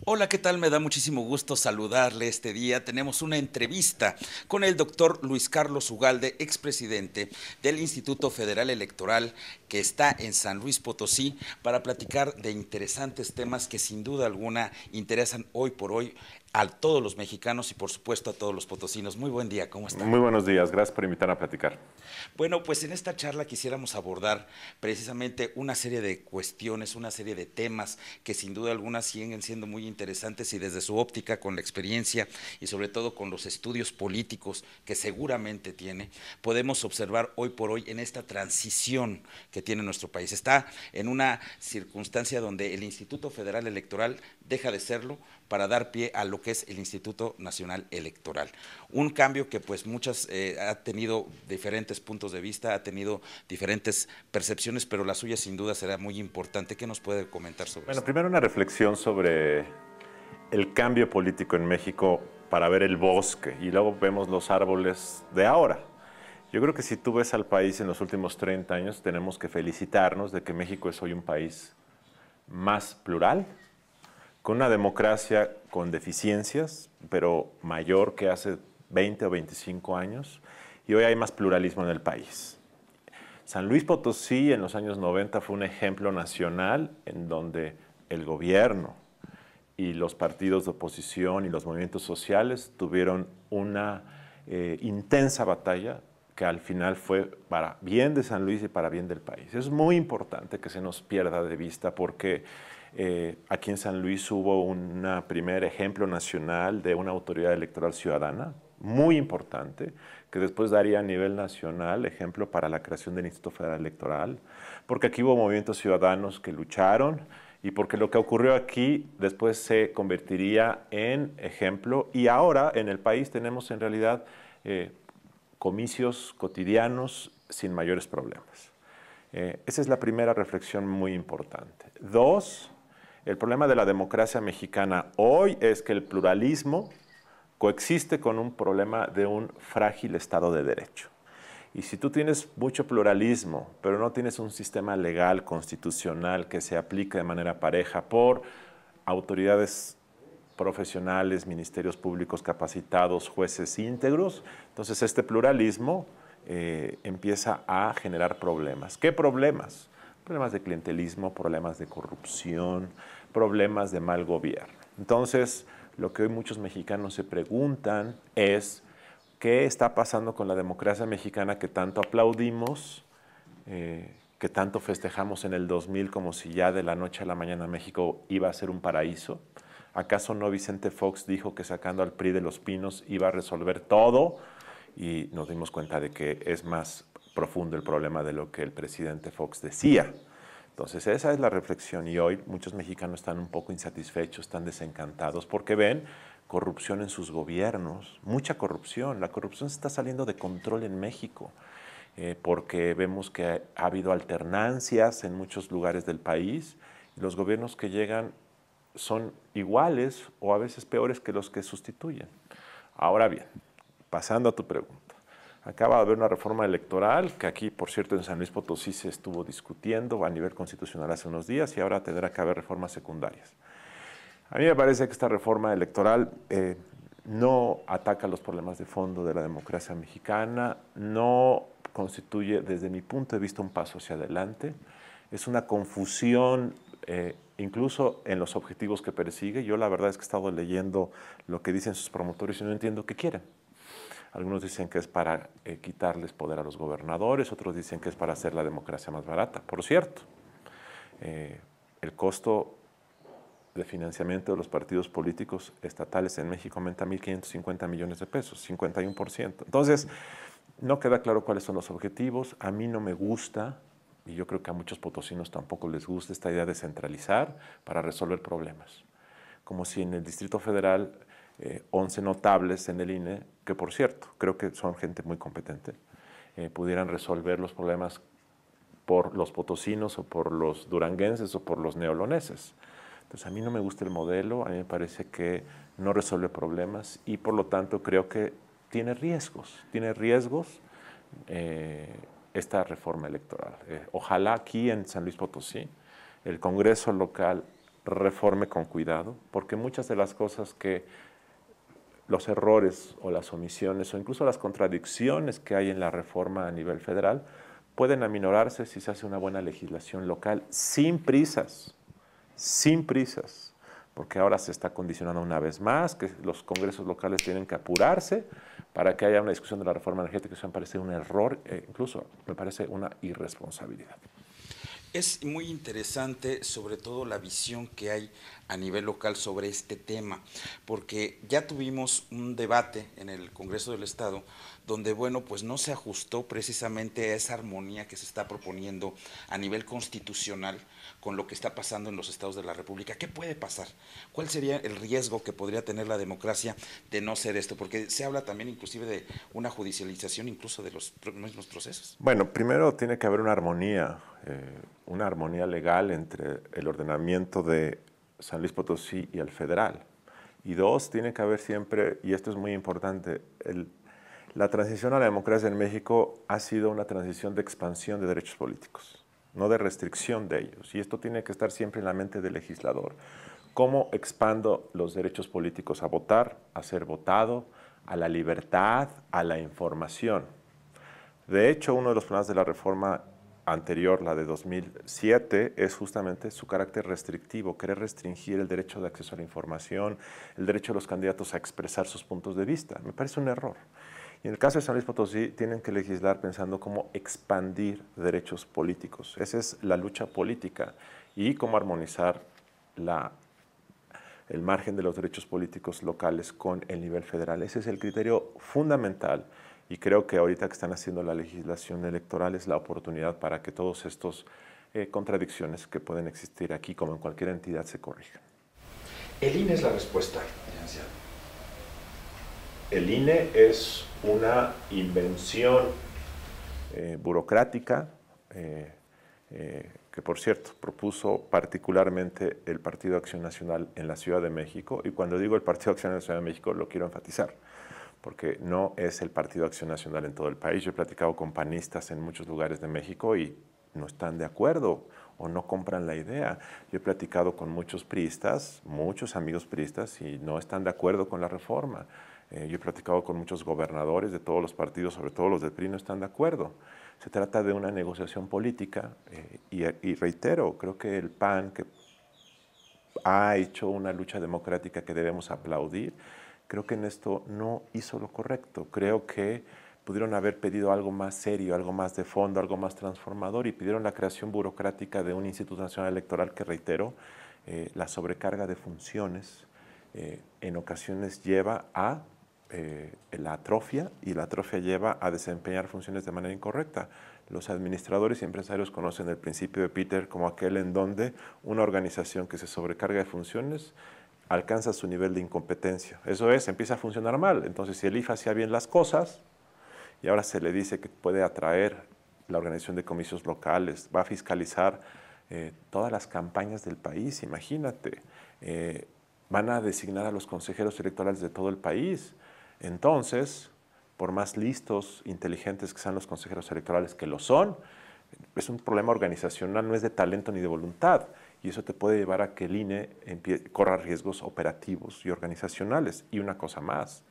Hola, ¿qué tal? Me da muchísimo gusto saludarle este día. Tenemos una entrevista con el doctor Luis Carlos Ugalde, expresidente del Instituto Federal Electoral, que está en San Luis Potosí, para platicar de interesantes temas que sin duda alguna interesan hoy por hoy a todos los mexicanos y por supuesto a todos los potosinos. Muy buen día, ¿cómo está? Muy buenos días, gracias por invitarme a platicar. Bueno, pues en esta charla quisiéramos abordar precisamente una serie de cuestiones, una serie de temas que sin duda alguna siguen siendo muy interesantes y desde su óptica, con la experiencia y sobre todo con los estudios políticos que seguramente tiene, podemos observar hoy por hoy en esta transición que tiene nuestro país. Está en una circunstancia donde el Instituto Federal Electoral deja de serlo para dar pie a lo que es el Instituto Nacional Electoral. Un cambio que pues muchas ha tenido diferentes puntos de vista, ha tenido diferentes percepciones, pero la suya sin duda será muy importante. ¿Qué nos puede comentar sobre Bueno, esto? primero una reflexión sobre el cambio político en México para ver el bosque y luego vemos los árboles de ahora. Yo creo que si tú ves al país en los últimos 30 años, tenemos que felicitarnos de que México es hoy un país más plural, con una democracia con deficiencias, pero mayor que hace 20 o 25 años, y hoy hay más pluralismo en el país. San Luis Potosí en los años 90 fue un ejemplo nacional en donde el gobierno y los partidos de oposición y los movimientos sociales tuvieron una intensa batalla que al final fue para bien de San Luis y para bien del país. Es muy importante que se nos pierda de vista porque aquí en San Luis hubo un primer ejemplo nacional de una autoridad electoral ciudadana, muy importante, que después daría a nivel nacional ejemplo para la creación del Instituto Federal Electoral, porque aquí hubo movimientos ciudadanos que lucharon y porque lo que ocurrió aquí después se convertiría en ejemplo y ahora en el país tenemos en realidad comicios cotidianos sin mayores problemas. Esa es la primera reflexión muy importante. Dos, el problema de la democracia mexicana hoy es que el pluralismo coexiste con un problema de un frágil Estado de Derecho. Y si tú tienes mucho pluralismo, pero no tienes un sistema legal, constitucional, que se aplique de manera pareja por autoridades profesionales, ministerios públicos capacitados, jueces íntegros, entonces este pluralismo empieza a generar problemas. ¿Qué problemas? Problemas de clientelismo, problemas de corrupción, problemas de mal gobierno. Entonces, lo que hoy muchos mexicanos se preguntan es qué está pasando con la democracia mexicana que tanto aplaudimos, que tanto festejamos en el 2000 como si ya de la noche a la mañana México iba a ser un paraíso. ¿Acaso no Vicente Fox dijo que sacando al PRI de los Pinos iba a resolver todo? Y nos dimos cuenta de que es más profundo el problema de lo que el presidente Fox decía. Entonces esa es la reflexión y hoy muchos mexicanos están un poco insatisfechos, están desencantados porque ven corrupción en sus gobiernos, mucha corrupción. La corrupción se está saliendo de control en México porque vemos que ha habido alternancias en muchos lugares del país y los gobiernos que llegan son iguales o a veces peores que los que sustituyen. Ahora bien, pasando a tu pregunta. Acaba de haber una reforma electoral que aquí, por cierto, en San Luis Potosí se estuvo discutiendo a nivel constitucional hace unos días y ahora tendrá que haber reformas secundarias. A mí me parece que esta reforma electoral no ataca los problemas de fondo de la democracia mexicana, no constituye, desde mi punto de vista, un paso hacia adelante. Es una confusión incluso en los objetivos que persigue. Yo la verdad es que he estado leyendo lo que dicen sus promotores y no entiendo qué quieren. Algunos dicen que es para quitarles poder a los gobernadores, otros dicen que es para hacer la democracia más barata. Por cierto, el costo de financiamiento de los partidos políticos estatales en México aumenta a 1.550 millones de pesos, 51%. Entonces, no queda claro cuáles son los objetivos. A mí no me gusta, y yo creo que a muchos potosinos tampoco les gusta esta idea de centralizar para resolver problemas. Como si en el Distrito Federal 11 notables en el INE, que por cierto, creo que son gente muy competente, pudieran resolver los problemas por los potosinos o por los duranguenses o por los neoloneses. Entonces a mí no me gusta el modelo, a mí me parece que no resuelve problemas y por lo tanto creo que tiene riesgos esta reforma electoral. Ojalá aquí en San Luis Potosí el Congreso local reforme con cuidado, porque muchas de las cosas que los errores o las omisiones o incluso las contradicciones que hay en la reforma a nivel federal pueden aminorarse si se hace una buena legislación local sin prisas, porque ahora se está condicionando una vez más que los congresos locales tienen que apurarse para que haya una discusión de la reforma energética. Eso me parece un error, incluso me parece una irresponsabilidad. Es muy interesante, sobre todo la visión que hay a nivel local sobre este tema, porque ya tuvimos un debate en el Congreso del Estado donde, bueno, pues no se ajustó precisamente a esa armonía que se está proponiendo a nivel constitucional con lo que está pasando en los estados de la República. ¿Qué puede pasar? ¿Cuál sería el riesgo que podría tener la democracia de no ser esto? Porque se habla también inclusive de una judicialización incluso de los mismos procesos. Bueno, primero tiene que haber una armonía legal entre el ordenamiento de San Luis Potosí y el federal. Y dos, tiene que haber siempre, y esto es muy importante, la transición a la democracia en México ha sido una transición de expansión de derechos políticos, no de restricción de ellos. Y esto tiene que estar siempre en la mente del legislador. ¿Cómo expando los derechos políticos a votar, a ser votado, a la libertad, a la información? De hecho, uno de los problemas de la reforma anterior, la de 2007, es justamente su carácter restrictivo, querer restringir el derecho de acceso a la información, el derecho de los candidatos a expresar sus puntos de vista. Me parece un error. Y en el caso de San Luis Potosí, tienen que legislar pensando cómo expandir derechos políticos. Esa es la lucha política y cómo armonizar el margen de los derechos políticos locales con el nivel federal. Ese es el criterio fundamental. Y creo que ahorita que están haciendo la legislación electoral es la oportunidad para que todas estas contradicciones que pueden existir aquí, como en cualquier entidad, se corrijan. El INE es la respuesta, licenciado. El INE es una invención burocrática que, por cierto, propuso particularmente el Partido Acción Nacional en la Ciudad de México. Y cuando digo el Partido Acción Nacional en la Ciudad de México, lo quiero enfatizar, porque no es el Partido Acción Nacional en todo el país. Yo he platicado con panistas en muchos lugares de México y no están de acuerdo o no compran la idea. Yo he platicado con muchos priistas, muchos amigos priistas, y no están de acuerdo con la reforma. Yo he platicado con muchos gobernadores de todos los partidos, sobre todo los del PRI, no están de acuerdo. Se trata de una negociación política y reitero, creo que el PAN, que ha hecho una lucha democrática que debemos aplaudir, creo que en esto no hizo lo correcto. Creo que pudieron haber pedido algo más serio, algo más de fondo, algo más transformador, y pidieron la creación burocrática de un Instituto Nacional Electoral que, reitero, la sobrecarga de funciones en ocasiones lleva a la atrofia, y la atrofia lleva a desempeñar funciones de manera incorrecta. Los administradores y empresarios conocen el principio de Peter como aquel en donde una organización que se sobrecarga de funciones alcanza su nivel de incompetencia. Eso es, empieza a funcionar mal. Entonces, si el IFA hacía bien las cosas y ahora se le dice que puede atraer la organización de comicios locales, va a fiscalizar todas las campañas del país, imagínate, van a designar a los consejeros electorales de todo el país. Entonces, por más listos, inteligentes que sean los consejeros electorales, que lo son, es un problema organizacional, no es de talento ni de voluntad. Y eso te puede llevar a que el INE corra riesgos operativos y organizacionales. Y una cosa más,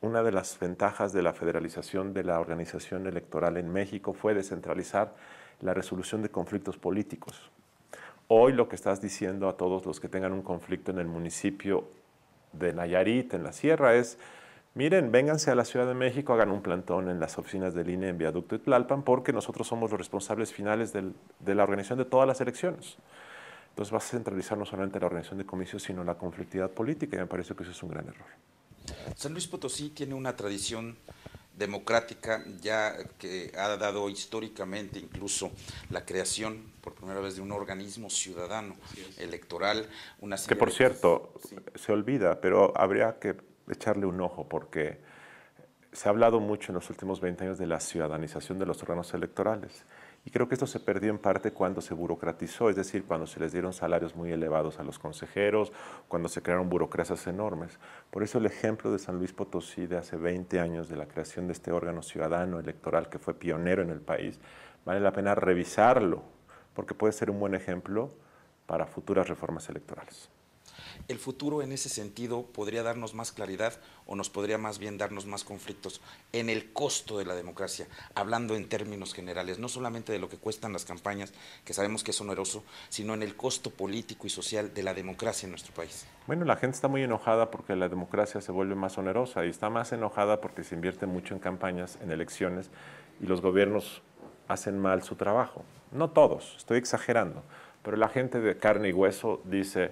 una de las ventajas de la federalización de la organización electoral en México fue descentralizar la resolución de conflictos políticos. Hoy lo que estás diciendo a todos los que tengan un conflicto en el municipio de Nayarit, en la sierra, es: miren, vénganse a la Ciudad de México, hagan un plantón en las oficinas del INE en Viaducto y Tlalpan, porque nosotros somos los responsables finales de la organización de todas las elecciones. Entonces vas a centralizar no solamente la organización de comicios, sino la conflictividad política, y me parece que eso es un gran error. San Luis Potosí tiene una tradición democrática ya que ha dado históricamente incluso la creación por primera vez de un organismo ciudadano electoral. Una que, por cierto, se olvida, pero habría que echarle un ojo, porque se ha hablado mucho en los últimos 20 años de la ciudadanización de los órganos electorales. Y creo que esto se perdió en parte cuando se burocratizó, es decir, cuando se les dieron salarios muy elevados a los consejeros, cuando se crearon burocracias enormes. Por eso el ejemplo de San Luis Potosí de hace 20 años, de la creación de este órgano ciudadano electoral que fue pionero en el país, vale la pena revisarlo, porque puede ser un buen ejemplo para futuras reformas electorales. ¿El futuro en ese sentido podría darnos más claridad o nos podría más bien darnos más conflictos en el costo de la democracia, hablando en términos generales, no solamente de lo que cuestan las campañas, que sabemos que es oneroso, sino en el costo político y social de la democracia en nuestro país? Bueno, la gente está muy enojada porque la democracia se vuelve más onerosa y está más enojada porque se invierte mucho en campañas, en elecciones, y los gobiernos hacen mal su trabajo. No todos, estoy exagerando, pero la gente de carne y hueso dice,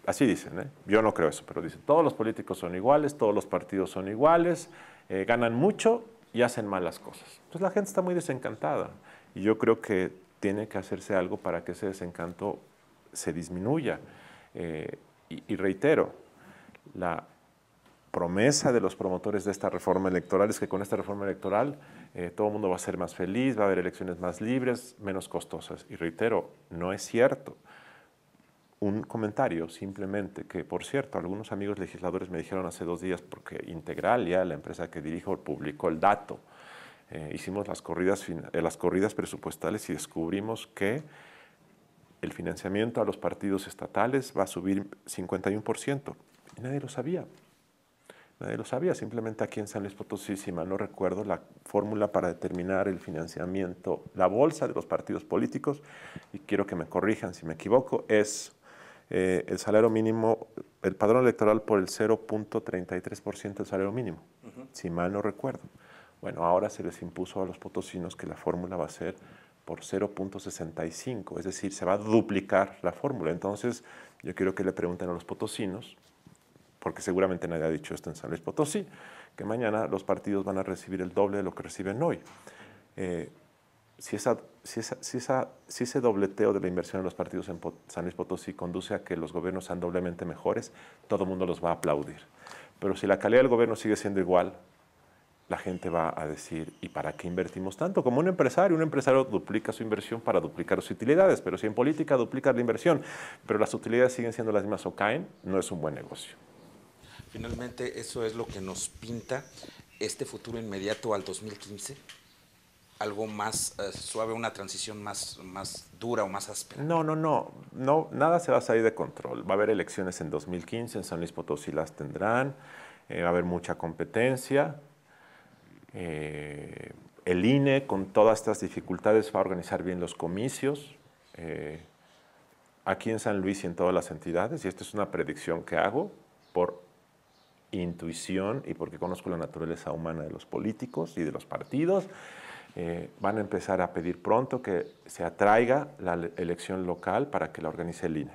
así dicen, ¿eh? Yo no creo eso, pero dicen, todos los políticos son iguales, todos los partidos son iguales, ganan mucho y hacen malas cosas. Entonces la gente está muy desencantada y yo creo que tiene que hacerse algo para que ese desencanto se disminuya. Y reitero, la promesa de los promotores de esta reforma electoral es que con esta reforma electoral todo el mundo va a ser más feliz, va a haber elecciones más libres, menos costosas. Y reitero, no es cierto. Un comentario simplemente que, por cierto, algunos amigos legisladores me dijeron hace 2 días, porque Integralia, la empresa que dirijo, publicó el dato. Hicimos las corridas presupuestales y descubrimos que el financiamiento a los partidos estatales va a subir 51%. Y nadie lo sabía. Nadie lo sabía. Simplemente aquí en San Luis Potosí, si mal no recuerdo, la fórmula para determinar el financiamiento, la bolsa de los partidos políticos, y quiero que me corrijan si me equivoco, es el salario mínimo, el padrón electoral por el 0.33% del salario mínimo, si mal no recuerdo. Bueno, ahora se les impuso a los potosinos que la fórmula va a ser por 0.65, es decir, se va a duplicar la fórmula. Entonces, yo quiero que le pregunten a los potosinos, porque seguramente nadie ha dicho esto en San Luis Potosí, que mañana los partidos van a recibir el doble de lo que reciben hoy. Si ese dobleteo de la inversión en los partidos en San Luis Potosí conduce a que los gobiernos sean doblemente mejores, todo el mundo los va a aplaudir. Pero si la calidad del gobierno sigue siendo igual, la gente va a decir, ¿y para qué invertimos tanto? Como un empresario duplica su inversión para duplicar sus utilidades, pero si en política duplicas la inversión, pero las utilidades siguen siendo las mismas o caen, no es un buen negocio. Finalmente, eso es lo que nos pinta este futuro inmediato al 2015. Algo más suave, una transición más dura o más áspera. No, nada se va a salir de control. Va a haber elecciones en 2015, en San Luis Potosí las tendrán, va a haber mucha competencia. El INE, con todas estas dificultades, va a organizar bien los comicios. Aquí en San Luis y en todas las entidades, y esta es una predicción que hago por intuición y porque conozco la naturaleza humana de los políticos y de los partidos, van a empezar a pedir pronto que se atraiga la elección local para que la organice el INE.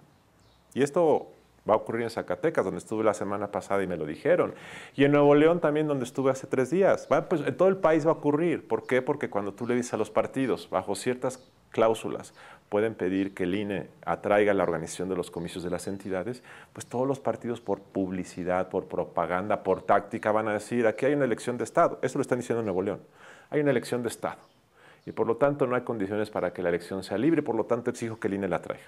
Y esto va a ocurrir en Zacatecas, donde estuve la semana pasada y me lo dijeron. Y en Nuevo León también, donde estuve hace 3 días. Pues, en todo el país va a ocurrir. ¿Por qué? Porque cuando tú le dices a los partidos, bajo ciertas cláusulas, pueden pedir que el INE atraiga la organización de los comicios de las entidades, pues todos los partidos por publicidad, por propaganda, por táctica van a decir, aquí hay una elección de Estado. Eso lo están diciendo en Nuevo León. Hay una elección de Estado. Y por lo tanto no hay condiciones para que la elección sea libre, por lo tanto exijo que el INE la traiga.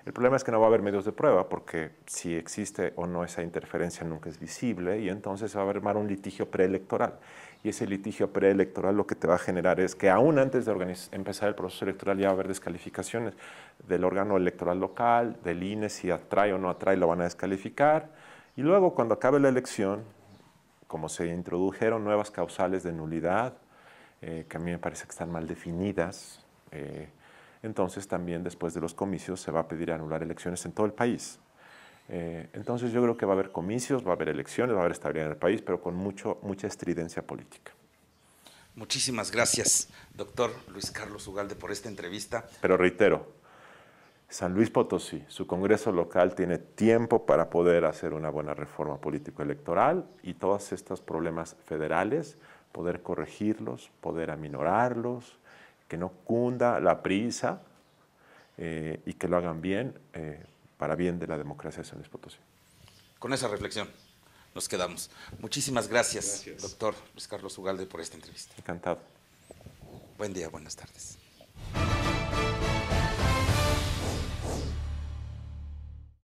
El problema es que no va a haber medios de prueba, porque si existe o no esa interferencia nunca es visible, y entonces se va a armar un litigio preelectoral. Y ese litigio preelectoral lo que te va a generar es que aún antes de empezar el proceso electoral ya va a haber descalificaciones del órgano electoral local, del INE, si atrae o no atrae lo van a descalificar. Y luego cuando acabe la elección, como se introdujeron nuevas causales de nulidad, que a mí me parece que están mal definidas, entonces también después de los comicios se va a pedir anular elecciones en todo el país. Entonces yo creo que va a haber comicios, va a haber elecciones, va a haber estabilidad en el país, pero con mucha estridencia política. Muchísimas gracias, doctor Luis Carlos Ugalde, por esta entrevista. Pero reitero, San Luis Potosí, su Congreso local tiene tiempo para poder hacer una buena reforma político-electoral y todos estos problemas federales, poder corregirlos, poder aminorarlos, que no cunda la prisa y que lo hagan bien para bien de la democracia de San Luis Potosí. Con esa reflexión nos quedamos. Muchísimas gracias, doctor Luis Carlos Ugalde, por esta entrevista. Encantado. Buen día, buenas tardes.